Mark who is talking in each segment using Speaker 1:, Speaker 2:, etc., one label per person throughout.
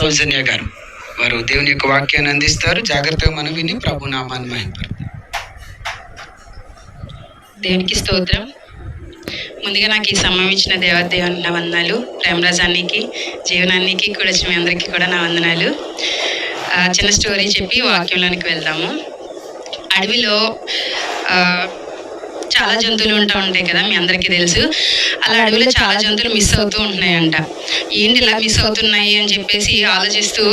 Speaker 1: సౌజన్య గారు వారు దేవుని యొక్క వాక్యాన్ని అందిస్తారు. జాగ్రత్తగా మనం విని ప్రభు నామాన్ని మహిమపడతాం.
Speaker 2: దేవునికి స్తోత్రం. ముందుగా నాకు ఈ సమయం ఇచ్చిన దేవదేవుని నా వందనాలు. ప్రేమరాజానికి జీవనానికి కూడా మీ అందరికీ కూడా నా వందనాలు. చిన్న స్టోరీ చెప్పి వాక్యంలోనికి వెళ్దాము. అడవిలో చాలా జంతువులు ఉంటాయి కదా, మీ అందరికీ తెలుసు. అలా అడవిలో చాలా జంతువులు మిస్ అవుతూ ఉంటున్నాయంట. ఏంటి ఇలా మిస్ అవుతున్నాయి అని చెప్పేసి ఆలోచిస్తూ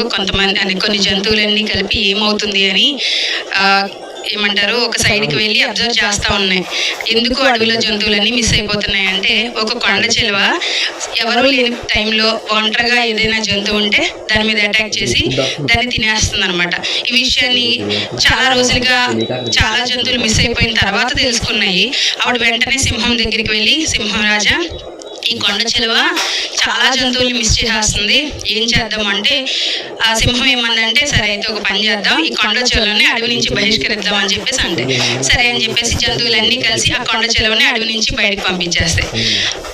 Speaker 2: కొన్ని జంతువులన్నీ కలిపి ఏమవుతుంది అని ఏమంటారు ఒక సైడ్కి వెళ్ళి అబ్జర్వ్ చేస్తూ ఉన్నాయి. ఎందుకు అడవిలో జంతువులన్నీ మిస్ అయిపోతున్నాయి అంటే, ఒక కొండ చిలువ ఎవరు లేని టైంలో ఒంటరిగా ఏదైనా జంతువు ఉంటే దాని మీద అటాక్ చేసి దాన్ని తినేస్తుంది అనమాట. ఈ విషయాన్ని చాలా రోజులుగా చాలా జంతువులు మిస్ అయిపోయిన తర్వాత తెలుసుకున్నాయి. ఆవిడ వెంటనే సింహం దగ్గరికి వెళ్ళి, సింహరాజా ఈ కొండ చిలువ చాలా జంతువులు మిస్ చేసేస్తుంది, ఏం చేద్దాం అంటే ఆ సింహం ఏమందంటే, సరే అయితే ఒక పని చేద్దాం, ఈ కొండ చిలువని అడవి నుంచి బహిష్కరిద్దాం అని చెప్పేసి అంటే, సరే అని చెప్పేసి జంతువులన్నీ కలిసి ఆ కొండ చిలువని అడవి నుంచి బయటకు పంపించేస్తాయి.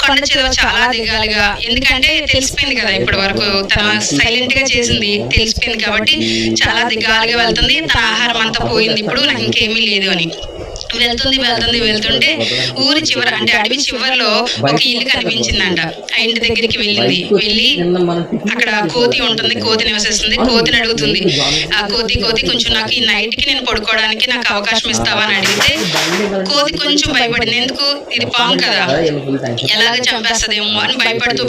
Speaker 2: కొండ చిలువ చాలా దిగాలుగా, ఎందుకంటే తెలిసిపోయింది కదా ఇప్పటి వరకు తన సైలెంట్ గా చేసింది, తెలిసిపోయింది కాబట్టి చాలా దిగాలుగా వెళ్తుంది. తన ఆహారం అంతా పోయింది, ఇప్పుడు నాకు ఇంకేమీ లేదు అని వెళ్తుంటే ఊరి చివర అంటే అడవి చివరిలో ఒక ఇల్లు కనిపించిందంట. ఆ ఇంటి దగ్గరికి వెళ్ళి అక్కడ కోతి ఉంటుంది, కోతి నివసిస్తుంది. కోతిని అడుగుతుంది, ఆ కోతి కొంచెం నాకు ఈ నైట్ కి నేను పడుకోవడానికి నాకు అవకాశం ఇస్తావా అని అడిగితే, కోతి కొంచెం భయపడింది. ఎందుకు, ఇది పాము కదా, ఎలాగ చంపేస్తుందేమో అని భయపడుతూ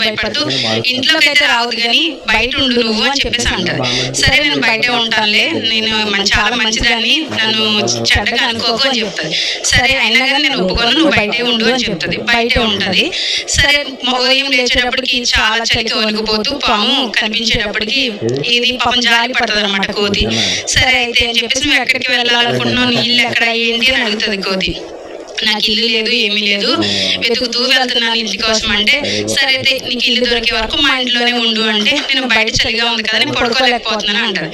Speaker 2: ఇంట్లోకి అయితే రావద్దు కానీ బయట ఉండు నువ్వు అని చెప్పేసి అంటది. సరే నేను బయటే ఉంటానులే, నేను చాలా మంచిదాన్ని, నన్ను చెడ్డగా అనుకోకు అని చెప్తాది. సరే అయినా కానీ నేను ఒప్పుకోను, నువ్వు బయటే ఉండు అని చెప్తుంది. బయటే ఉంటది. సరే ఉదయం లేచేటప్పటికి చాలా చలికి వణికిపోతూ పాము కనిపించేటప్పటికి ఇది పాపం జారి పడుతుంది అనమాట కోతి. సరే అయితే అని చెప్పేసి నువ్వు ఎక్కడికి వెళ్ళాలనుకుంటున్నావు, నీ ఇల్లు ఎక్కడ ఏంటి అని అడుగుతుంది కోతి. నాకు ఇల్లు లేదు, ఏమీ లేదు, వెతుకుతూ వెళ్తున్నాను ఇంటి కోసం అంటే, సరే అయితే నీకు ఇల్లు దొరికే వరకు మా ఇంట్లోనే ఉండు అంటే, నేను బయట చలిగా ఉంది కదా నేను పడుకోలేకపోతున్నాను అంటది.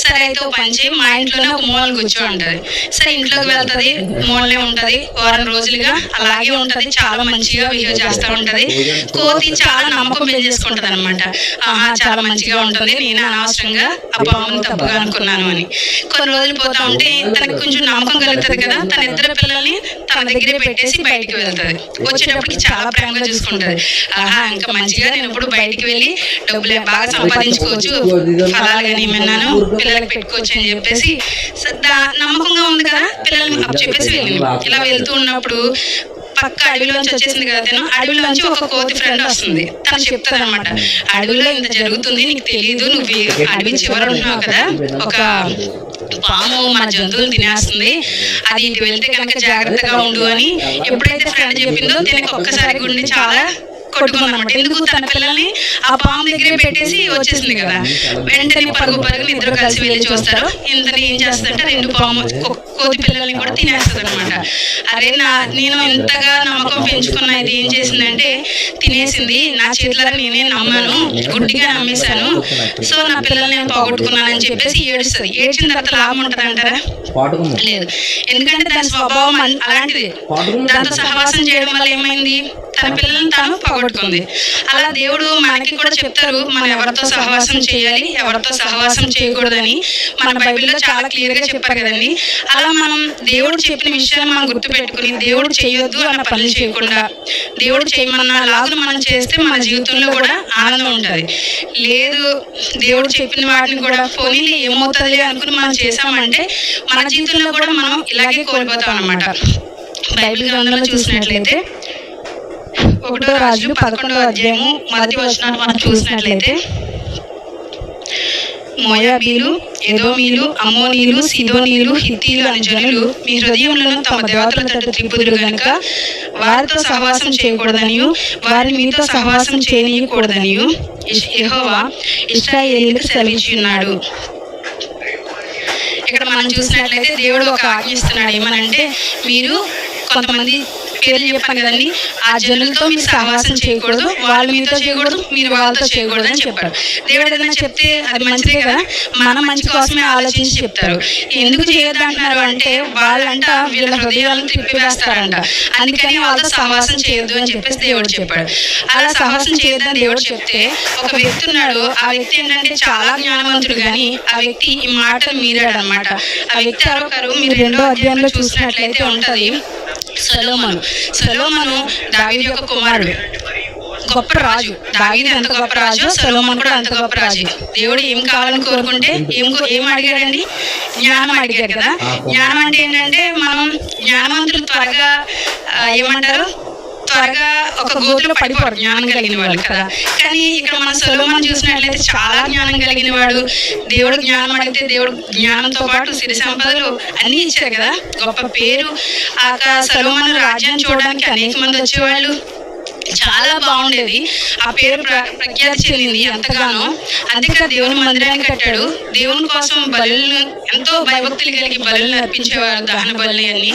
Speaker 2: సరే అయితే ఓ పని చేయి, మా ఇంట్లోనే ఒక మూల కూర్చో అంటది. సరే ఇంట్లోకి వెళ్తుంది, మూలనే ఉంటది. వారం రోజులుగా అలాగే ఉంటది, చాలా మంచిగా బిహేవ్ చేస్తూ ఉంటది. కోతి చాలా నమ్మకం పెంచేసుకుంటది అనమాట. ఆహా చాలా మంచిగా ఉంటుంది, నేను అనవసరంగా ఆ పాముని తప్పుగా అనుకున్నాను అని. కొన్ని రోజులు పోతా ఉంటే తనకి కొంచెం నమ్మకం కలుగుతుంది కదా, తన ఇద్దరు పిల్లల్ని తన దగ్గరే పెట్టేసి బయటికి వెళ్తుంది. వచ్చేటప్పటికి చాలా ప్రేమగా చూసుకుంటది. ఆహా ఇంకా మంచిగా నేను ఇప్పుడు బయటికి వెళ్ళి డబ్బులు బాగా సంపాదించుకోవచ్చు, ఫలాలు కానీ ఏమన్నాను పిల్లలకి పెట్టుకోవచ్చు అని చెప్పేసి నమ్మకంగా ఉంది కదా, పిల్లల్ని చెప్పేసి వెళ్ళింది. ఇలా వెళ్తూ ఉన్నప్పుడు పక్క అడవిలోంచి వచ్చేసింది కదా, తను అడవిలోంచి ఒక కోతి ఫ్రెండ్ వస్తుంది. తను చెప్తుంది అనమాట, అడవిలో ఇంత జరుగుతుంది నీకు తెలీదు, నువ్వు అడవి చివర ఉంటున్నావు కదా, ఒక పాము మన జంతువులు తినేస్తుంది, అది ఇటు వెళ్తే కనుక జాగ్రత్తగా ఉండు అని ఎప్పుడైతే ఫ్రెండ్ చెప్పిందో తనకి ఒక్కసారి గుండె చాలా కొట్టుకుందనమాట. ఎందుకు, తన పిల్లల్ని ఆ పాము దగ్గరే పెట్టేసి వచ్చేసింది కదా. వెంటనే పరుగు ఇద్దరు కలిసి వెళ్ళి చూస్తారు. ఇంతని ఏం చేస్తుందంటే రెండు కోతి పిల్లల్ని కూడా తినేస్తుంది అనమాట. అరే నేను ఎంతగా నమ్మకం పెంచుకున్నా, ఇది ఏం చేసిందంటే తినేసింది, నా చేతుల నేనే నమ్మాను, గుడ్డిగా నమ్మేశాను, సో నా పిల్లల్ని నేను పోగొట్టుకున్నానని చెప్పేసి ఏడుస్తుంది. ఏడ్చిన తర్వాత లాభం ఉంటుంది అంటారా? లేదు. ఎందుకంటే దాని స్వభావం అలాంటిది. దాంతో సహవాసం చేయడం వల్ల ఏమైంది, తన పిల్లల్ని తాను పోగొట్టుకుంది. అలా దేవుడు మనకి కూడా చెప్తారు, మనం ఎవరితో సహవాసం చేయాలి, ఎవరితో సహవాసం చేయకూడదని మన బైబిల్లో చాలా క్లియర్ గా చెప్పారు కదండి. అలా మనం దేవుడు చెప్పిన విషయాన్ని మనం గుర్తుపెట్టుకుని దేవుడు చేయొద్దు అన్న పనులు చేయకుండా దేవుడు చేయమన్న లాగులు మనం చేస్తే మన జీవితంలో కూడా ఆనందం ఉంటుంది. లేదు దేవుడు చెప్పిన వాటిని కూడా పోనీ ఏమవుతుంది అనుకుని మనం చేసామంటే మన జీవితంలో కూడా మనం ఇలాగే కోల్పోతాం అన్నమాట. బైబిల్ గ్రంథంలో చూసినట్లయితే 1 రాజులు 11వ అధ్యాయము 1వ వచనాన్ని మనం చూసినట్లయితే, మోయాబీలు, ఎదోమీలు, అమ్మోనీలు, సీదోనీలు, హిత్తీలు అనే జనులు మీ హృదయములను తమ దేవతల తట్టు త్రిప్పుదురు గనుక వారితో సహవాసం చేయకూడదనియు వారిని మీతో సహవాసం చేయనీయకూడదనియు యెహోవా ఇశ్రాయేలీయులకు సెలవిచ్చి ఉన్నాడు. ఇక్కడ మనం చూసినట్లయితే దేవుడు ఒక ఆజ్ఞ ఇస్తున్నాడు. ఏమనంటే, మీరు కొంతమంది పేర్లు చెప్పాను కదండి, ఆ జనులతో మీరు సహవాసం చేయకూడదు, వాళ్ళు మీతో చేయకూడదు, మీరు వాళ్ళతో చేయకూడదు అని చెప్పారు. దేవుడు ఏదైనా చెప్తే అది మంచిదే కదా, మన మంచి కోసమే ఆలోచించి చెప్తారు. ఎందుకు చేయొద్దు అంటున్నారు అంటే వాళ్ళంట వీళ్ళ హృదయాలను తిప్పివేస్తారంట, అందుకని వాళ్ళతో సహవాసం చేయొద్దు అని చెప్పేసి దేవుడు చెప్పాడు. అలా సహవాసం చేయొద్దని దేవుడు చెప్తే ఒక వ్యక్తి ఉన్నాడు. ఆ వ్యక్తి ఏంటంటే చాలా జ్ఞానవంతుడు, కానీ ఆ వ్యక్తి ఈ మాటలు మీరాడు అనమాట. ఆ వ్యక్తి ఎవరొకరు మీరు 2వ అధ్యాయంలో చూసినట్లయితే ఉంటది, సొలొమోను దావీదు యొక్క కుమారుడు, గొప్ప రాజు. దావీదు ఎంత గొప్ప రాజు, సొలొమోను కూడా అంత గొప్ప రాజు. దేవుడు ఏం కావాలని కోరుకుంటే ఏం అడిగాడండి? జ్ఞానం అడిగాడు కదా. జ్ఞానం అంటే ఏంటంటే మనం జ్ఞానవంతులు త్వరగా త్వరగా ఒక గోతులో పడిపోరు జ్ఞానం కలిగిన వాళ్ళు కదా. కానీ ఇక్కడ మనం సొలొమోను చూసినట్లయితే చాలా జ్ఞానం కలిగిన వాడు. దేవుడు జ్ఞానం అడిగితే దేవుడు జ్ఞానంతో పాటు సిరి సంపదలు అన్నీ ఇచ్చారు కదా, గొప్ప పేరు. ఆ సొలొమోను రాజ్యాన్ని చూడడానికి అనేక మంది వచ్చేవాళ్ళు, చాలా బాగుండేది. ఆ పేరు ప్రఖ్యాతి చెందింది ఎంతగానో. అంతేకాదు దేవుని మందిరాన్ని కట్టాడు. దేవుని కోసం బలులను, ఎంతో భయభక్తులు కలిగి బలులను అర్పించేవారు, దహన బలులు అన్ని.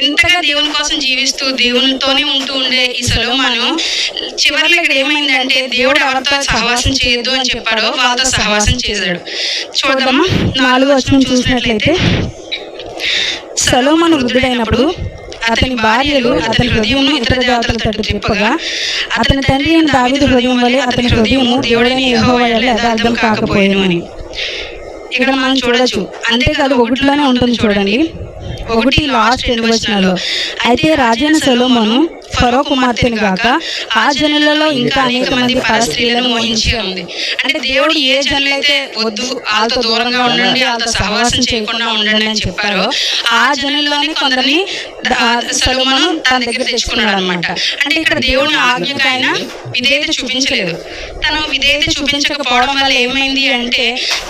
Speaker 2: ఇంతగా దేవుని కోసం జీవిస్తూ దేవునితోనే ఉంటూ ఉండే ఈ సొలొమోను చివరిలో ఇక్కడ ఏమైందంటే దేవుడు ఎవరితో సహవాసం చేయొద్దు అని చెప్పాడో వాళ్ళతో సహవాసం చేశాడు. చూద్దామా 4వ వచనం చూసినట్లయితే, సొలొమోను వృద్ధుడైనప్పుడు అతని భార్యలు అతని హృదయమును ఇతర దేవతల తట్టు త్రిప్పగా, అతని తండ్రి అయిన దావీదు హృదయం వలె అతని హృదయము దేవుడైన యెహోవా యందు యథార్థం కాకపోయెను అని ఇక్కడ మనం చూడొచ్చు. అంతేకాదు 1లోనే ఉంటుంది చూడండి, 1 లాస్ట్ 2 వచనాల్లో, అయితే రాజైన సొలొమోను ఫరో కుమార్తెను గాక ఆ జనులలో ఇంకా అనేక మంది పరస్త్రీలను మోహించి ఉంది. అంటే దేవుడు ఏ జనులైతే వద్దు, వాళ్ళతో దూరంగా ఉండండి, వాళ్ళతో సహవాసం చేయకుండా ఉండండి అని చెప్పారో ఆ జనుల్లోనే కొందరిని సొలొమోను తన దగ్గర తెచ్చుకున్నాడు అనమాట. అంటే ఇక్కడ దేవుని ఆజ్ఞకు ఆయన విధేయత చూపించలేదు. తను విధేయత చూపించకపోవడం వల్ల ఏమైంది అంటే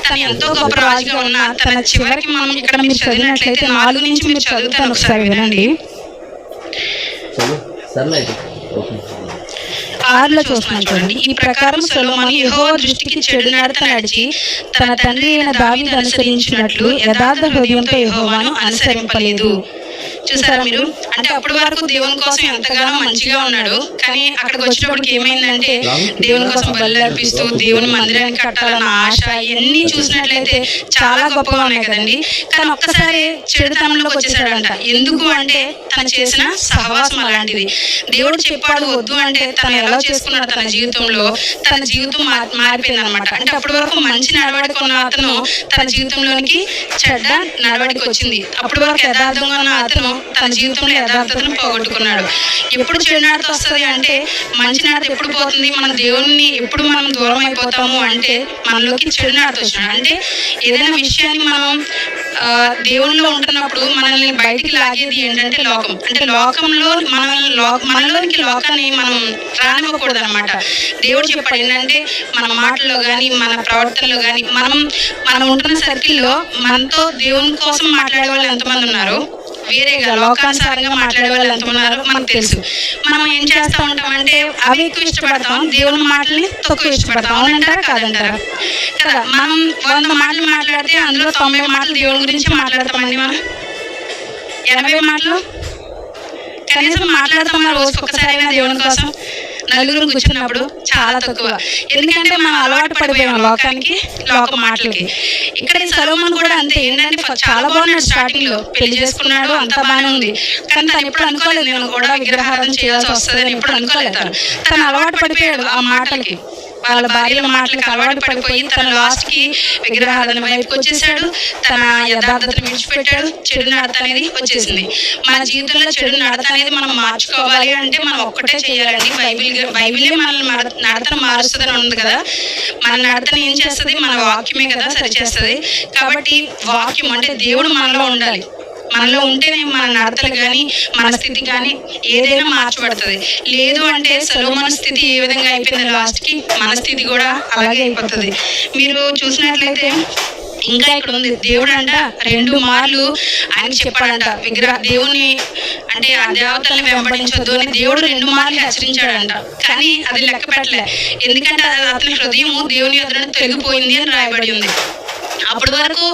Speaker 2: తను ఎంతో గొప్ప రాజుగా ఉన్న తన చివరికి మనం ఇక్కడ మీరు చదివినట్లయితే 4 నుంచి మీరు చదువుతాను ఒకసారి వినండి. 6లో చూస్తున్నాను చూడండి. ఈ ప్రకారం సొలొమోను యెహోవా దృష్టికి చెడు నడత నడిచి తన తండ్రి అయిన దావీదు అనుసరించినట్లు యథార్థ హృదయంతో యెహోవాను అనుసరింపలేదు. చూసారా మీరు? అంటే అప్పటి వరకు దేవుని కోసం ఎంతగానో మంచిగా ఉన్నాడు, కానీ అక్కడికి వచ్చినప్పటికి ఏమైందంటే దేవుని కోసం బలి అర్పిస్తూ దేవుని మందిరాన్ని కట్టాలన్న ఆశ ఇవన్నీ చూసినట్లయితే చాలా గొప్పగా ఉన్నాయి కదండి. కానీ ఒక్కసారి చెడుతనంలోకి వచ్చేసాడంట. ఎందుకు అంటే తను చేసిన సహవాసం అలాంటిది. దేవుడు చెప్పాడు వద్దు అంటే తను ఎలా చేసుకున్నాడు తన జీవితంలో, తన జీవితం మారిపోయింది అనమాట. అంటే అప్పటి వరకు మంచి నడవడిక ఉన్న అతను తన జీవితంలోనికి చెడ్డ నడవడిక వచ్చింది. అప్పటి వరకు యథార్థంగా ఉన్న అతను తన జీవితంలో యథార్థతను పోగొట్టుకున్నాడు. ఎప్పుడు చెడు నడత వస్తుంది అంటే మంచి నడత ఎప్పుడు పోతుంది? మనం దేవుణ్ణి ఎప్పుడు మనం దూరం అయిపోతాము అంటే మనలోకి చెడు నడత వచ్చినాడు. అంటే ఏదైనా విషయాన్ని మనం దేవునిలో ఉంటున్నప్పుడు మనల్ని బయటికి లాగేది ఏంటంటే లోకం. అంటే లోకంలో మనలోనికి లోకాన్ని మనం రానివ్వకూడదు అనమాట. దేవుడు చెప్పాడు ఏంటంటే మన మాటల్లో కానీ మన ప్రవర్తనలో కానీ మనం ఉంటున్న సర్కిల్లో మనతో దేవుని కోసం మాట్లాడే వాళ్ళు ఎంతమంది ఉన్నారు, వేరేగా లోకానుసారంగా మాట్లాడే వాళ్ళు ఎంతమంది ఉన్నారో మనకు తెలుసు. మనం ఏం చేస్తూ ఉంటామంటే అవి ఎక్కువ ఇష్టపడతాం, దేవుని మాటల్ని తక్కువ ఇష్టపడతాం. అవునంటారా కాదంటారా? కదా, మనం 100 మాటలు మాట్లాడితే అందులో 90 మాటలు దేవుని గురించి మాట్లాడతామండి. మనం 80 మాటలు కనీసం మాట్లాడతాం రోజుకి ఒక్కసారైనా దేవుని కోసం. నలుగురు కూర్చున్నప్పుడు చాలా తక్కువ. ఎందుకంటే మనం అలవాటు పడిపోయాం లోకానికి, లోక మాటలకి. ఇక్కడ ఈ సొలొమోను కూడా అంతే. ఏంటంటే చాలా బాగున్నాడు, స్టార్టింగ్ లో పెళ్లి చేసుకున్నాడు, అంతా బాగానే ఉంది. కానీ తను ఎప్పుడు అనుకోలేదు నేను కూడా విగ్రహారాధన చేయాల్సి వస్తుంది అని ఎప్పుడు అనుకోలేదు. తను అలవాటు పడిపోయాడు ఆ మాటలకి, వాళ్ళ భార్యల మాటలకు అలవాటు పడిపోయి తన లాస్ట్కి విగ్రహారాధన వైపుకి వచ్చేసాడు. తన యథార్థతను విడిచిపెట్టాడు. చెడు నడత అనేది వచ్చేసింది. మన జీవితంలో చెడు నడత అనేది మనం మార్చుకోవాలి అంటే మనం ఒక్కటే చేయాలండి. బైబిలే మనల్ని నడతను మారుస్తుందని ఉంది కదా. మన నడతను ఏం చేస్తుంది? మన వాక్యమే కదా సరిచేస్తుంది. కాబట్టి వాక్యం అంటే దేవుడు మనలో ఉండాలి. మనలో ఉంటేనే మన నడతలు కానీ మన స్థితి కానీ ఏదైనా మార్చబడుతుంది. లేదు అంటే సొలొమోను స్థితి ఏ విధంగా అయిపోయింది లాస్ట్కి మన స్థితి కూడా అలాగే అయిపోతుంది. మీరు చూసినట్లయితే ఇంకా ఇక్కడ ఉంది, దేవుడు అంట 2 మార్లు ఆయనకి చెప్పాడంట దేవుని అంటే ఆ దేవతల్ని వెంబడించొద్దు అని దేవుడు 2 మార్లు హెచ్చరించాడంట. కానీ అది లెక్క పెట్టలే. ఎందుకంటే అతని హృదయము దేవుని ఎదురును తొలగిపోయింది అని రాయబడి ఉంది. అప్పటి వరకు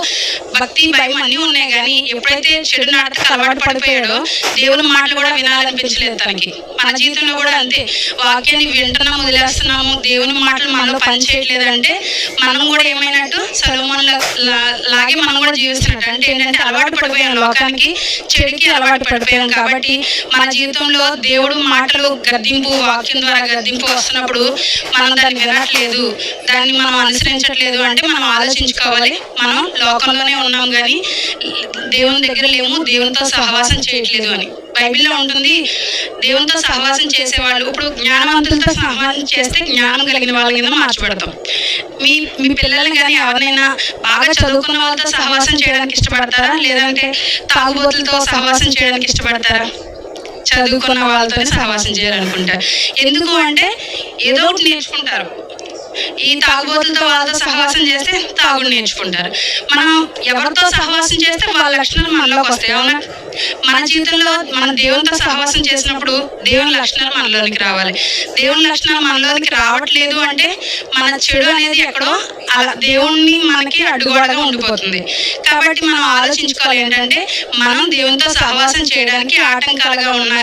Speaker 2: భక్తి భయం అన్నీ ఉన్నాయి, కానీ ఎప్పుడైతే చెడు నడతకు అలవాటు పడిపోయాడో దేవుని మాటలు కూడా వినాలనిపించలేదు తనకి. మన జీవితంలో కూడా అంతే, వాక్యాన్ని వింటున్నాము, వదిలేస్తున్నాము, దేవుని మాటలు మనలో పనిచేయట్లేదు అంటే మనం కూడా ఏమైనట్టు సొలొమోను లాగే మనం కూడా జీవిస్తున్నట్టు. అంటే ఏంటంటే అలవాటు పడిపోయాం లోకానికి, చెడుకి అలవాటు పడిపోయాం. కాబట్టి మన జీవితంలో దేవుడు మాటలు గద్దింపు, వాక్యం ద్వారా గద్దింపు వస్తున్నప్పుడు మనం దాన్ని వినట్లేదు, దాన్ని మనం అనుసరించట్లేదు అంటే మనం ఆలోచించుకోవాలి, మనం లోకంలోనే ఉన్నాం కానీ దేవుని దగ్గర లేము, దేవునితో సహవాసం చేయట్లేదు అని. బైబిల్లో ఉంటుంది, దేవునితో సహవాసం చేసేవాళ్ళు, ఇప్పుడు జ్ఞానవంతులతో సహవాసం చేస్తే జ్ఞానం కలిగిన వాళ్ళ కింద మార్చబడతాం. మీ పిల్లల్ని కానీ ఎవరినైనా బాగా చదువుకున్న వాళ్ళతో సహవాసం చేయడానికి ఇష్టపడతారా, లేదంటే తాగుబోతులతో సహవాసం చేయడానికి ఇష్టపడతారా? చదువుకున్న వాళ్ళతోనే సహవాసం చేయాలనుకుంటారు. ఎందుకు అంటే ఏదో ఒకటి నేర్చుకుంటారు. ఈ తాగుబోతులతో వాళ్ళతో సహవాసం చేస్తే తాగుడు నేర్చుకుంటారు. మనం ఎవరితో సహవాసం చేస్తే వాళ్ళ లక్షణాలు మనలోకి వస్తాయి. అవునా? మన జీవితంలో మన దేవునితో సహవాసం చేసినప్పుడు దేవుని లక్షణాలు మనలోనికి రావాలి. దేవుని లక్షణాలు మనలోనికి రావట్లేదు అంటే మన చెడు అనేది ఎక్కడో అలా దేవుణ్ణి మనకి అడ్డుగోడగా ఉండిపోతుంది. కాబట్టి మనం ఆలోచించుకోవాలి ఏంటంటే మనం దేవునితో సహవాసం చేయడానికి ఆటంకాలుగా ఉన్న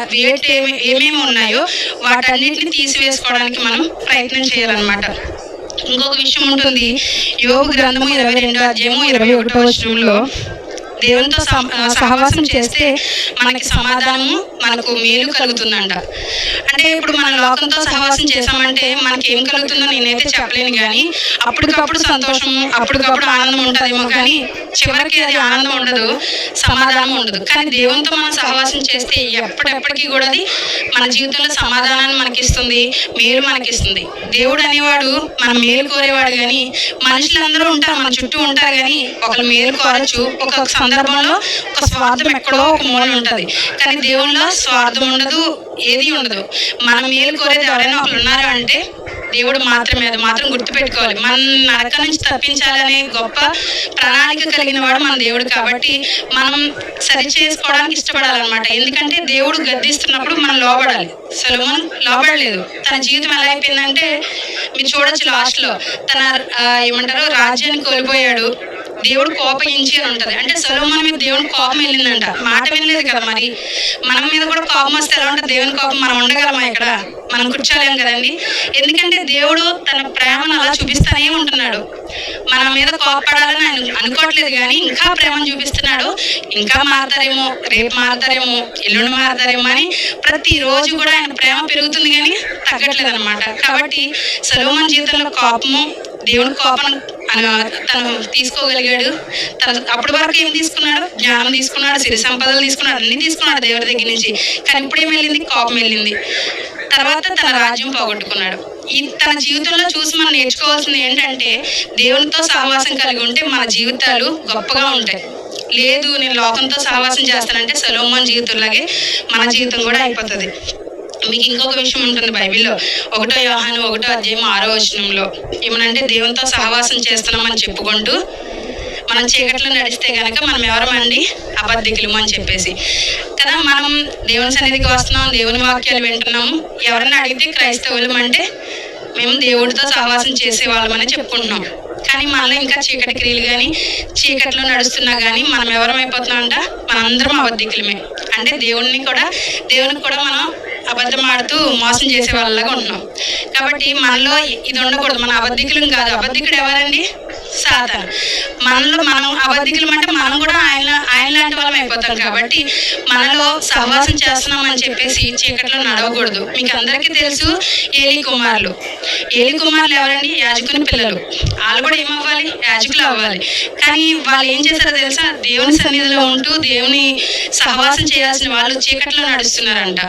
Speaker 2: ఏమేమి ఉన్నాయో వాటన్నిటిని తీసివేసుకోవడానికి మనం ప్రయత్నం చేయాలన్నమాట. ఇంకొక విషయం ఉంటుంది, యోబు గ్రంథము 22వ అధ్యాయము 21వ వచనంలో దేవునితో సహవాసం చేస్తే మనకి సమాధానము, మనకు మేలు కలుగుతుందంట. అంటే ఇప్పుడు మన లోకంతో సహవాసం చేసామంటే మనకి ఏం కలుగుతుందో నేనైతే చెప్పలేను, కానీ అప్పటికప్పుడు సంతోషము, అప్పటికప్పుడు ఆనందం ఉంటుందేమో, కానీ చివరికి అది ఆనందం ఉండదు, సమాధానం ఉండదు. కానీ దేవునితో మనం సహవాసం చేస్తే ఎప్పటికీ కూడా అది మన జీవితంలో సమాధానాన్ని మనకిస్తుంది, మేలు మనకిస్తుంది. దేవుడు అనేవాడు మన మేలు కోరేవాడు, కానీ మనుషులందరూ ఉంటారు, మన చుట్టూ ఉంటారు, కానీ ఒకరు మేలు కోరచ్చు, ఒక్కొక్క సందర్భంలో ఒక స్వార్థం ఎక్కడో ఒక మూల ఉంటుంది. కానీ దేవునిలో స్వార్థం ఉండదు, ఏది ఉండదు. మన మేలు కోరేది ఎవరైనా ఒకరు ఉన్నారు అంటే దేవుడు మాత్రమే. అది మాత్రం గుర్తుపెట్టుకోవాలి. మన నరక నుంచి తప్పించాలనే గొప్ప ప్రణాళిక కలిగిన వాడు మన దేవుడు. కాబట్టి మనం సరి చేసుకోవడానికి ఇష్టపడాలన్నమాట. ఎందుకంటే దేవుడు గద్దిస్తున్నప్పుడు మనం లోబడాలి. సొలొమోను లోబడలేదు. తన జీవితం ఎలా అయిపోయిందంటే మీరు చూడొచ్చు, లాస్ట్లో తన రాజ్యాన్ని కోల్పోయాడు. దేవుడు కోపగించి అని ఉంటుంది. అంటే సొలొమోను మీద దేవుని కోపం వెళ్ళిందంట, మాట వినలేదు కదా. మరి మన మీద కూడా కోపం వస్తే ఎలా ఉంటుంది? దేవుని కోపం మనం ఉండగలమా? ఇక్కడ మనం కూర్చోలేము కదండి. ఎందుకంటే దేవుడు తన ప్రేమను అలా చూపిస్తానే ఉంటున్నాడు. మన మీద కోపడాలని ఆయన అనుకోవట్లేదు, కానీ ఇంకా ప్రేమను చూపిస్తున్నాడు. ఇంకా మారతారేమో, రేపు మారతారేమో, ఎల్లుండి మారతారేమో అని ప్రతిరోజు కూడా ఆయన ప్రేమ పెరుగుతుంది, కానీ తగ్గట్లేదు అనమాట. కాబట్టి సొలొమోను జీవితంలో కోపము, దేవుని కోపం తను తీసుకోగలిగాడు. తను అప్పటి వరకు ఏం తీసుకున్నాడు? జ్ఞానం తీసుకున్నాడు, సిరి సంపదలు తీసుకున్నాడు, అన్ని తీసుకున్నాడు దేవుడి దగ్గర నుంచి. కానీ ఇప్పుడు ఏం వెళ్ళింది? కోపం వెళ్ళింది. తర్వాత తన రాజ్యం పోగొట్టుకున్నాడు. తన జీవితంలో చూసి మనం నేర్చుకోవాల్సింది ఏంటంటే దేవునితో సహవాసం కలిగి ఉంటే మన జీవితాలు గొప్పగా ఉంటాయి. లేదు నేను లోకంతో సహవాసం చేస్తానంటే సొలొమోను జీవితంలాగే మన జీవితం కూడా అయిపోతుంది. మీకు ఇంకొక విషయం ఉంటుంది బైబిల్లో, 1 యోహాను 1వ అధ్యాయం 6వ వచనంలో ఏమనంటే దేవునితో సహవాసం చేస్తున్నామని చెప్పుకుంటూ మనం చీకట్లో నడిస్తే కనుక మనం ఎవరమండి? అబద్ధికులము అని చెప్పేసి కదా. మనం దేవుని సన్నిధికి వస్తున్నాం, దేవుని వాక్యాలు వింటున్నాము. ఎవరైనా అడిగితే క్రైస్తవులం అంటే మేము దేవుడితో సహవాసం చేసే వాళ్ళమని చెప్పుకుంటున్నాం. కానీ మనలో ఇంకా చీకటి క్రియలు కానీ చీకట్లో నడుస్తున్నా కానీ మనం ఎవరమైపోతున్నాం అంట? మనందరం అబద్ధికులమే. అంటే దేవునికి కూడా మనం అబద్ధం ఆడుతూ మోసం చేసే వాళ్ళలాగా ఉంటున్నాం. కాబట్టి మనలో ఇది ఉండకూడదు. మన అబద్ధికులం కాదు. అబద్ధికుడు ఎవరండి? సాతాను. మనం అబద్ధికులం అంటే మనం కూడా ఆయన లాంటి వాళ్ళం అయిపోతాం. కాబట్టి మనలో సహవాసం చేస్తున్నామని చెప్పేసి చీకట్లో నడవకూడదు. మీకు అందరికీ తెలుసు ఏలీ కుమారులు ఎవరండి? యాజకుని పిల్లలు. వాళ్ళు కూడా ఏమవ్వాలి? యాజకులు అవ్వాలి. కానీ వాళ్ళు ఏం చేశారో తెలుసా? దేవుని సన్నిధిలో ఉంటూ దేవుని సహవాసం చేయాల్సిన వాళ్ళు చీకట్లో నడుస్తున్నారంట,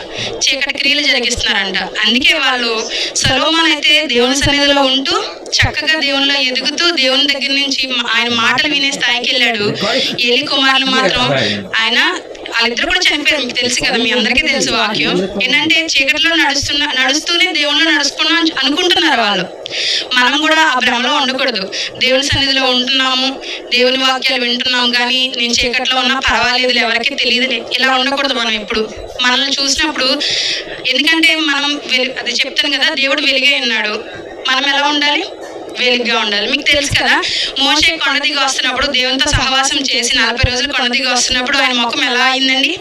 Speaker 2: చీకటి క్రియలు జరిగిస్తున్నారంట. అందుకే వాళ్ళు సొలొమోను అయితే దేవుని సన్నిధిలో ఉంటూ చక్కగా దేవునిలో ఎదుగుతూ దేవుని దగ్గర నుంచి ఆయన మాటలు వినే స్థాయికి వెళ్ళాడు. ఏలీ కుమారులు మాత్రం వాళ్ళిద్దరు కూడా చనిపోయారు. మీకు తెలుసు కదా, మీ అందరికీ తెలుసు వాక్యం ఏంటంటే చీకట్లో నడుస్తూనే దేవునిలో నడుచుకున్నాం అనుకుంటున్నారు వాళ్ళు. మనం కూడా ఆ భ్రమలో ఉండకూడదు. దేవుని సన్నిధిలో ఉంటున్నాము, దేవుని వాక్యాలు వింటున్నాము, కానీ నేను చీకట్లో ఉన్నా పర్వాలేదు, ఎవరికి తెలియదులే, ఇలా ఉండకూడదు. మనం ఎప్పుడు మనల్ని చూసినప్పుడు, ఎందుకంటే మనం అది చెప్తాను కదా, దేవుడు వెలిగే ఉన్నాడు. మనం ఎలా ఉండాలి? వెలుగుగా ఉండాలి. మీకు తెలుసు కదా, మోషే కొండ దిగి వస్తున్నప్పుడు, దేవునితో సహవాసం చేసి 40 రోజులు కొండ దిగి వస్తున్నప్పుడు ఆయన ముఖం ఎలా అయిందండి?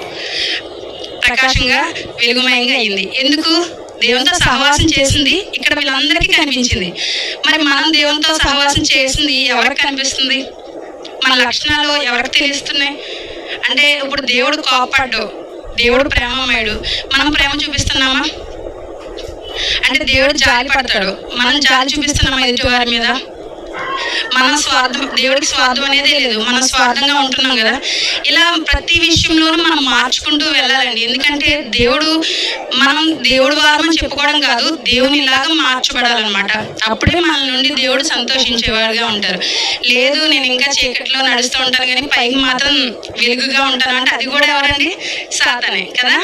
Speaker 2: ప్రకాశంగా వెలుగుమయంగా అయింది. ఎందుకు? దేవునితో సహవాసం చేసింది ఇక్కడ వీళ్ళందరికీ కనిపించింది. మరి మనం దేవునితో సహవాసం చేసింది ఎవరికి కనిపిస్తుంది? మన లక్షణాలు ఎవరికి తెలుస్తున్నాయి? అంటే ఇప్పుడు దేవుడు కోపడ్డు, దేవుడు ప్రేమమయుడు, మనం ప్రేమ చూపిస్తున్నామా? అంటే దేవుడు జాలి పడతాడు, మనం జాలి చూపిస్తున్నామా ఎదుటి వారి మీద? మన స్వార్థం, దేవుడికి స్వార్థం అనేదే లేదు, మనం స్వార్థంగా ఉంటున్నాం కదా. ఇలా ప్రతి విషయంలోనూ మనం మార్చుకుంటూ వెళ్ళాలండి. ఎందుకంటే మనం దేవుడు వారమని చెప్పుకోవడం కాదు, దేవుని ఇలాగా మార్చబడాలన్నమాట. అప్పుడే మన నుండి దేవుడు సంతోషించేవాడుగా ఉంటారు. లేదు నేను ఇంకా చీకట్లో నడుస్తూ ఉంటాను కానీ పైకి మాత్రం వెలుగుగా ఉంటాను అంటే అది కూడా ఎవరండి? సాతానే కదా.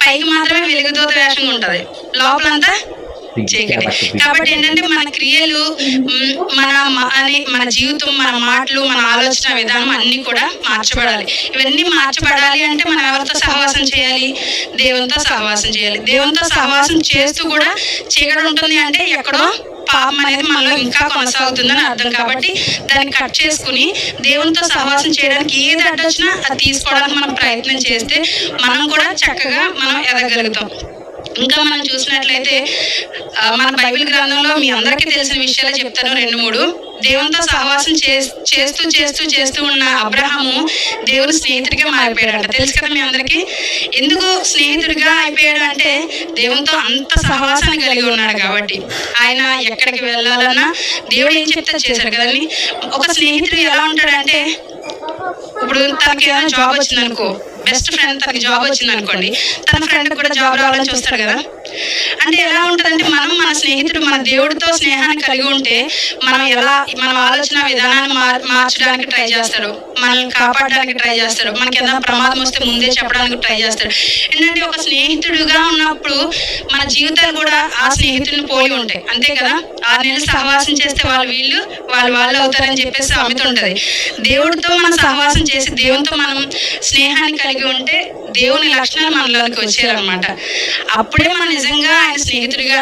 Speaker 2: పైకి మాత్రమే వెలుగుదూత వేషంగా ఉంటుంది, లోపలంతా చీకటి. కాబట్టి ఏంటంటే మన క్రియలు, మన జీవితం, మన మాటలు, మన ఆలోచన విధానం అన్నీ కూడా మార్చబడాలి. ఇవన్నీ మార్చబడాలి అంటే మనం ఎవరితో సహవాసం చేయాలి? దేవునితో సహవాసం చేయాలి. దేవునితో సహవాసం చేస్తూ కూడా చీకటి ఉంటుంది అంటే ఎక్కడో పాపం అనేది మనలో ఇంకా కొనసాగుతుందని అర్థం. కాబట్టి దాన్ని కట్ చేసుకుని దేవునితో సహవాసం చేయడానికి ఏది అడ్డొచ్చినా అది తీసుకోవడానికి మనం ప్రయత్నం చేస్తే మనం కూడా చక్కగా ఎదగలుగుతాం. ఇంకా మనం చూసినట్లయితే మన బైబిల్ గ్రంథంలో మీ అందరికీ తెలిసిన విషయాలు చెప్తాను 2-3. దేవునితో సహవాసం చేస్తూ చేస్తూ చేస్తూ ఉన్న అబ్రహాము దేవుని స్నేహితుడిగా మారిపోయాడంట. తెలుసు కదా మీ అందరికీ. ఎందుకు స్నేహితుడిగా అయిపోయాడు అంటే దేవునితో అంత సహవాసాన్ని కలిగి ఉన్నాడు కాబట్టి. ఆయన ఎక్కడికి వెళ్ళాలన్నా దేవుడు ఏం చెప్తే చేశాడు కదండి. ఒక స్నేహితుడు ఎలా ఉంటాడంటే, ఇప్పుడు తనకి ఏదైనా జాబ్ వచ్చింది అనుకో, బెస్ట్ ఫ్రెండ్ తనకి జాబ్ వచ్చింది అనుకోండి, తన ఫ్రెండ్ కూడా జాబ్ రావాలని చూస్తాడు కదా. అంటే ఎలా ఉంటుందంటే, మన స్నేహితుడు మన దేవుడితో స్నేహాన్ని కలిగి ఉంటే మన ఆలోచన విధానాన్ని మార్చడానికి ట్రై చేస్తాడు, మనల్ని కాపాడడానికి ట్రై చేస్తాడు, మనకి ఏదైనా ప్రమాదం వస్తే ముందే చెప్పడానికి ట్రై చేస్తాడు. ఏంటంటే ఒక స్నేహితుడుగా ఉన్నప్పుడు మన జీవితాలు కూడా ఆ స్నేహితుడిని పోలి ఉంటాయి, అంతే కదా. 6 నెలలు సహవాసం చేస్తే వాళ్ళు అవుతారని చెప్పేసి సామెత ఉంటుంది. దేవుడితో మనం సహవాసం చేసి దేవునితో మనం స్నేహాన్ని కలిగి ఉంటే దేవుని లక్షణాలు మనలోకి వచ్చేయాలన్నమాట. అప్పుడే మనం నిజంగా ఆయన స్నేహితుడిగా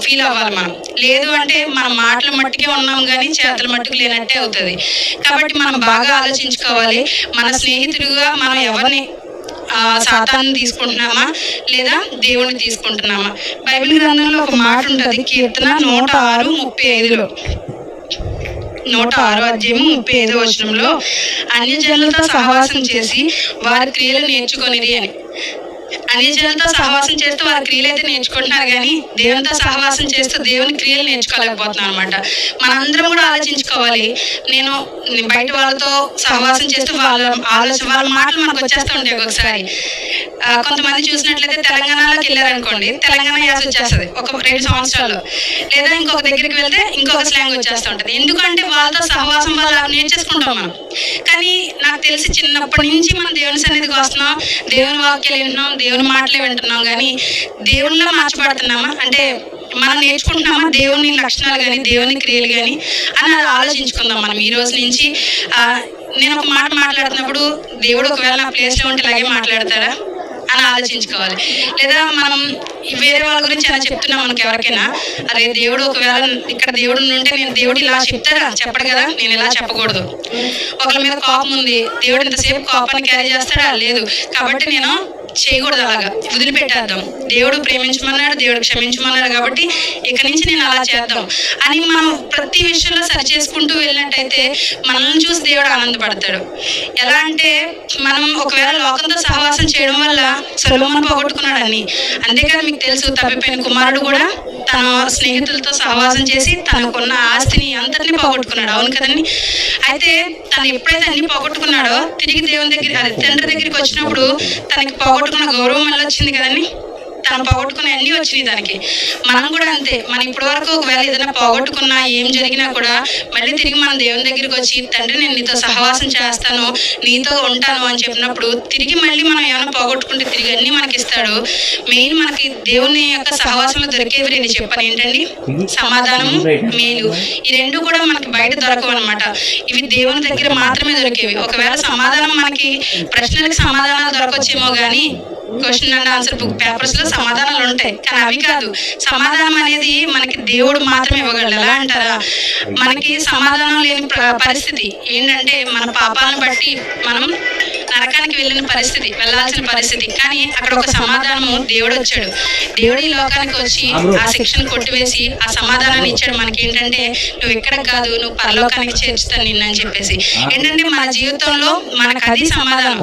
Speaker 2: ఫీల్ అవ్వాలి మనం. లేదు అంటే మన మాటల మట్టుకే ఉన్నాం కానీ చేతల మట్టుకు లేనట్టే అవుతుంది. కాబట్టి మనం బాగా ఆలోచించుకోవాలి, మన స్నేహితుడిగా మనం ఎవరిని సాతాన్ని తీసుకుంటున్నామా లేదా దేవుడిని తీసుకుంటున్నామా? బైబిల్ గ్రంథంలో ఒక మాట ఉంటుంది, కీర్తన 106:35లో, 106వ అధ్యాయము 35వ వచనంలో, అన్యజనులతో సహవాసం చేసి వారి క్రియలు నేర్చుకొనిరి అని. అన్యజనులతో సహవాసం చేస్తూ వారి క్రియలు అయితే నేర్చుకుంటున్నారు కానీ దేవునితో సహవాసం చేస్తూ దేవుని క్రియలు నేర్చుకోలేకపోతున్నాం అనమాట. మనందరం కూడా ఆలోచించుకోవాలి. నేను బయట వాళ్ళతో సహవాసం చేస్తూ వాళ్ళ మాటలు మనకు వచ్చేస్తూ ఉంటాయి. ఒకసారి కొంతమంది చూసినట్లయితే తెలంగాణలోకి వెళ్ళారనుకోండి, తెలంగాణ యాస వచ్చేస్తుంది ఒక 2 సంవత్సరాల్లో. లేదా ఇంకొక దగ్గరికి వెళ్తే ఇంకొక స్లాంగ్ వచ్చేస్తూ ఉంటుంది. ఎందుకంటే వాళ్ళతో సహవాసం వాళ్ళు నేర్చేసుకుంటాం మనం. కానీ నాకు తెలిసి చిన్నప్పటి నుంచి మనం దేవుని సన్నిధికి వస్తున్నాం, దేవుని వాక్యాలు వింటున్నాం, దేవుని మాటలే వింటున్నాం కానీ దేవునిలో మార్చబడుతున్నామా? అంటే మనం నేర్చుకుంటున్నామా దేవుని లక్షణాలు కానీ దేవుని క్రియలు కానీ అని ఆలోచించుకుందాం మనం ఈ రోజు నుంచి. నేను ఒక మాట మాట్లాడుతున్నప్పుడు దేవుడు ఒకవేళ నా ప్లేస్లో ఉంటే ఇలాగే మాట్లాడతారా అని ఆలోచించుకోవాలి. లేదా మనం వేరే వాళ్ళ గురించి అలా చెప్తున్నాం మనకి ఎవరికైనా, అరే దేవుడు ఒకవేళ ఇక్కడ దేవుడు ఉంటే నేను దేవుడు ఇలా చెప్తారా? చెప్పడు కదా, నేను ఇలా చెప్పకూడదు. ఒకరి మీద కోపం ఉంది, దేవుడు ఇంతసేపు కోపాన్ని క్యారీ చేస్తాడా? లేదు. కాబట్టి నేను చేయకూడదు, అలాగా వదిలిపెట్టేద్దాం. దేవుడు ప్రేమించమన్నాడు, దేవుడు క్షమించమన్నాడు కాబట్టి ఇక నుంచి నేను అలా చేద్దాం అని మనం ప్రతి విషయంలో సరి చేసుకుంటూ వెళ్ళినట్టయితే మనల్ని చూసి దేవుడు ఆనందపడతాడు. ఎలా అంటే మనం ఒకవేళ లోకంతో సహవాసం చేయడం వల్ల సొలొమోను పోగొట్టుకున్నాడని, అంతేకాదు మీకు తెలుసు తప్పిపోయిన కుమారుడు కూడా తన స్నేహితులతో సహవాసం చేసి తనకున్న ఆస్తిని అంతటిని పోగొట్టుకున్నాడు. అవును కదండి. అయితే తను ఎప్పుడైతే అన్ని పోగొట్టుకున్నాడో తిరిగి దేవుని దగ్గర తండ్రి దగ్గరికి వచ్చినప్పుడు తనకి పోగొట్టుకున్న గౌరవం మళ్ళీ వచ్చింది కదండి. తను పోగొట్టుకున్న అన్నీ వచ్చినాయి దానికి. మనం కూడా అంతే. మనం ఇప్పటి వరకు ఒకవేళ ఏదైనా పోగొట్టుకున్నా ఏం జరిగినా కూడా మళ్ళీ తిరిగి మనం దేవుని దగ్గరికి వచ్చి తండ్రి నేను నీతో సహవాసం చేస్తాను, నీతో ఉంటాను అని చెప్పినప్పుడు తిరిగి మళ్ళీ మనం ఏమైనా పోగొట్టుకుంటే తిరిగి అన్నీ మనకి ఇస్తాడు. మెయిన్ మనకి దేవుని యొక్క సహవాసంలో దొరికేవి 2 చెప్పాను ఏంటండి, సమాధానము, మేలు. ఈ 2 కూడా మనకి బయట దొరకవు అనమాట. ఇవి దేవుని దగ్గర మాత్రమే దొరికేవి. ఒకవేళ సమాధానం మనకి ప్రశ్నలకు సమాధానాలు దొరకొచ్చేమో కానీ question and answer book papers లో సమాధానాలు ఉంటాయి, కానీ అవి కాదు. సమాధానం అనేది మనకి దేవుడు మాత్రమే ఇవ్వగలడు. ఎలా అంటారా, మనకి సమాధానం లేని పరిస్థితి ఏంటంటే మన పాపాలను బట్టి మనం నరకానికి వెళ్ళాల్సిన పరిస్థితి. కానీ అక్కడ ఒక సమాధానము దేవుడు వచ్చాడు. దేవుడు ఈ లోకానికి వచ్చి ఆ శిక్షను కొట్టివేసి ఆ సమాధానాన్ని ఇచ్చాడు. మనకి ఏంటంటే నువ్వు ఎక్కడికి కాదు, నువ్వు పరలోకానికి చేర్చుతాను నిన్ను అని చెప్పేసి. ఏంటంటే మన జీవితంలో మనకు అది సమాధానం.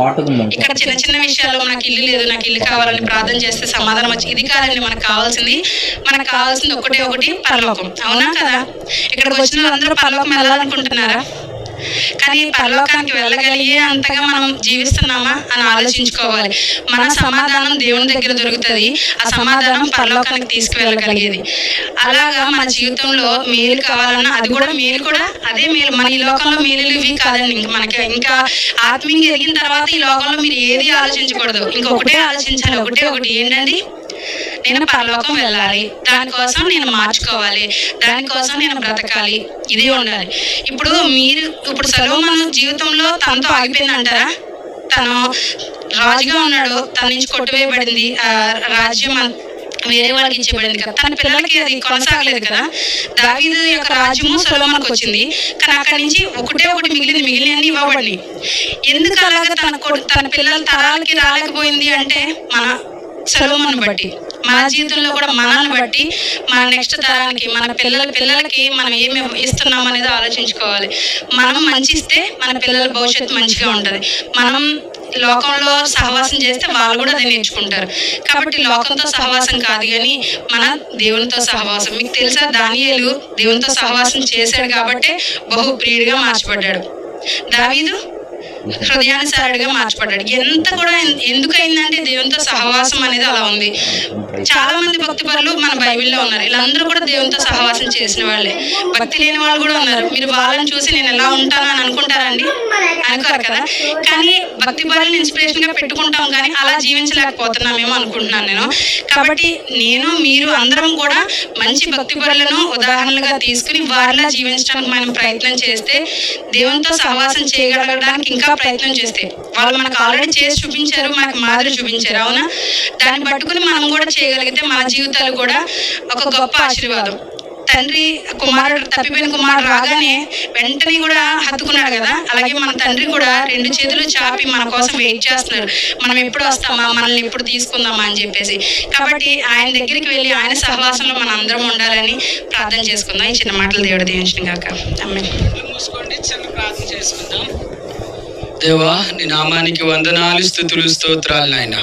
Speaker 2: ఇక్కడ చిన్న చిన్న విషయాల్లో నాకు ఇల్లు లేదు, నాకు ఇల్లు కావాలని ప్రార్థన చేస్తే సమాధానం వచ్చి ఇది కాదండి మనకు కావాల్సింది ఒకటి పరలోకం. అవునా కదా? ఇక్కడికి వచ్చిన అందరూ పరలోకం వెళ్ళాలనుకుంటున్నారా? కానీ పరలోకానికి వెళ్ళగలిగే అంతగా మనం జీవిస్తున్నామా అని ఆలోచించుకోవాలి. మన సమాధానం దేవుని దగ్గర దొరుకుతుంది. ఆ సమాధానం పరలోకానికి తీసుకువెళ్ళగలిగేది. అలాగా మన జీవితంలో మేలు కావాలన్నా అది కూడా మేలు కూడా అదే మేలు. మన ఈ లోకంలో మేలులు ఇవి కాదండి. మనకి ఇంకా ఆత్మీయంగా ఎదిగిన తర్వాత ఈ లోకంలో మీరు ఏది ఆలోచించకూడదు. ఇంకొకటే ఆలోచించాలి. ఒకటి ఏంటండి, నేను పరలోకం వెళ్ళాలి, దానికోసం నేను మార్చుకోవాలి, దానికోసం నేను బ్రతకాలి, ఇదే ఉండాలి. ఇప్పుడు సొలొమోను జీవితంలో తనతో ఆగిపోయింది అంటారా? తను రాజుగా ఉన్నాడు, తన నుంచి కొట్టివేయబడింది, రాజ్యం వేరే వాళ్ళకి ఇచ్చేబడింది కదా, తన పిల్లలకి అది కొనసాగలేదు కదా. దావీదు యొక్క రాజ్యము సొలొమోనుకు వచ్చింది, కానీ అక్కడి నుంచి ఒకటి మిగిలినవన్నీ ఇవ్వబడినాయి. ఎందుకు అలాగా తన పిల్లల తరాలకి రాలేకపోయింది అంటే మన సొలొమోను బట్టి, మన జీవితంలో కూడా మనల్ని బట్టి మన నెక్స్ట్ తరానికి మన పిల్లలకి మనం ఏమి ఇస్తున్నాం అనేది ఆలోచించుకోవాలి. మనం మంచి ఇస్తే మన పిల్లల భవిష్యత్తు మంచిగా ఉంటుంది. మనం లోకంలో సహవాసం చేస్తే వాళ్ళు కూడా అది నేర్చుకుంటారు. కాబట్టి లోకంతో సహవాసం కాదు కానీ మన దేవునితో సహవాసం. మీకు తెలుసా, దానియేలు దేవునితో సహవాసం చేశాడు కాబట్టి బహు ప్రియుడిగా మార్చబడ్డాడు. దావీదు హృదయానుసారుడిగా మార్చబడ్డాడు. ఎందుకైందంటే దేవునితో సహవాసం అనేది అలా ఉంది. చాలా మంది భక్తి పరులు మన బైబిల్లో ఉన్నారు. వీళ్ళందరూ కూడా దేవునితో సహవాసం చేసిన వాళ్ళే. భక్తి లేని వాళ్ళు కూడా ఉన్నారు. మీరు వాళ్ళని చూసి నేను ఎలా ఉంటాను అని అనుకుంటారండి? అనుకోరు కదా. కానీ భక్తి పరులను ఇన్స్పిరేషన్ గా పెట్టుకుంటాం, కానీ అలా జీవించలేకపోతున్నామేమో అనుకుంటున్నాను నేను. కాబట్టి మీరు అందరం కూడా మంచి భక్తి పరులను ఉదాహరణలుగా తీసుకుని వారిలా జీవించడానికి మనం ప్రయత్నం చేస్తే, దేవునితో సహవాసం చేయగలగడానికి ఇంకా ప్రయత్నం చేస్తే, వాళ్ళు మనకు ఆల్రెడీ చేసి చూపించారు, మనకు మాదిరి చూపించారు. అవునా? దాన్ని పట్టుకుని మనం కూడా చేయగలిగితే మన జీవితాలు కూడా ఒక గొప్ప ఆశీర్వాదం. తండ్రి తప్పిపోయిన కుమారుడు రాగానే వెంటనే కూడా హత్తుకున్నాడు కదా, అలాగే మన తండ్రి కూడా 2 చేతులు చాపి మన కోసం వెయిట్ చేస్తున్నాడు. మనం ఎప్పుడు వస్తామా, మనల్ని ఎప్పుడు తీసుకుందామా అని చెప్పేసి. కాబట్టి ఆయన దగ్గరికి వెళ్ళి ఆయన సహవాసంలో మనం అందరం ఉండాలని ప్రార్థన చేసుకుందాం. ఈ చిన్న మాటలు దేవుడు దీవించును గాక. ఆమేన్.
Speaker 1: మూసుకోండి, చిన్న ప్రార్థన చేసుకుందాం. దేవా, నీ నామానికి వందనాలు, స్తుతులు, స్తోత్రాలు నాయనా.